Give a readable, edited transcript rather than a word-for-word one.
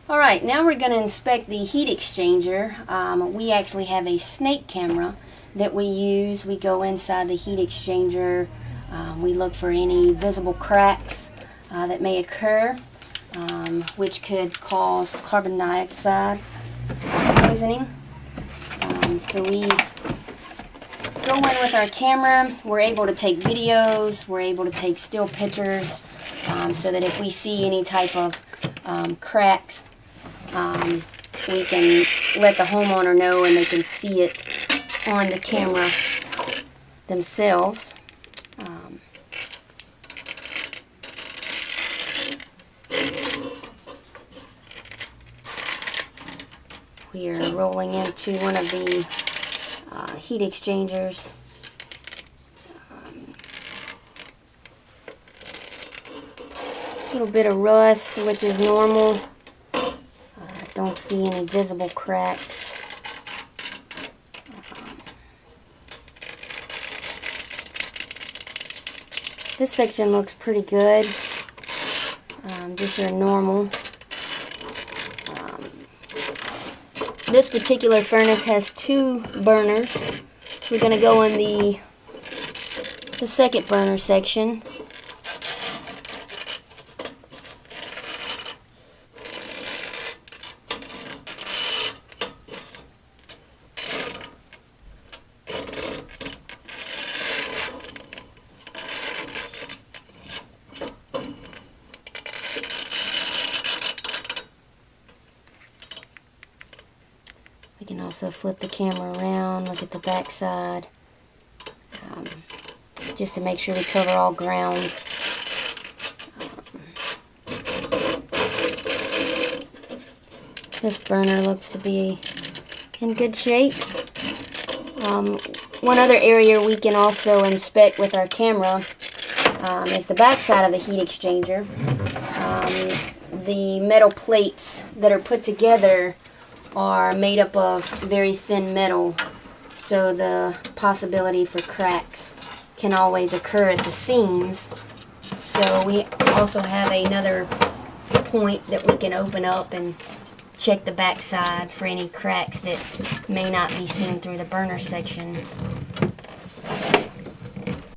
Alright, now we're going to inspect the heat exchanger. We actually have a snake camera that we use. We go inside the heat exchanger. We look for any visible cracks that may occur, which could cause carbon dioxide poisoning. So we go in with our camera. We're able to take videos. We're able to take still pictures so that if we see any type of cracks, we can let the homeowner know and they can see it on the camera themselves. We are rolling into one of the heat exchangers. A little bit of rust, which is normal. Don't see any visible cracks. This section looks pretty good. These are normal. This particular furnace has 2 burners. We're going to go in the second burner section. We can also flip the camera around, look at the back side, just to make sure we cover all grounds. This burner looks to be in good shape. One other area we can also inspect with our camera is the back side of the heat exchanger. The metal plates that are put together are made up of very thin metal, so the possibility for cracks can always occur at the seams. So we also have another point that we can open up and check the back side for any cracks that may not be seen through the burner section.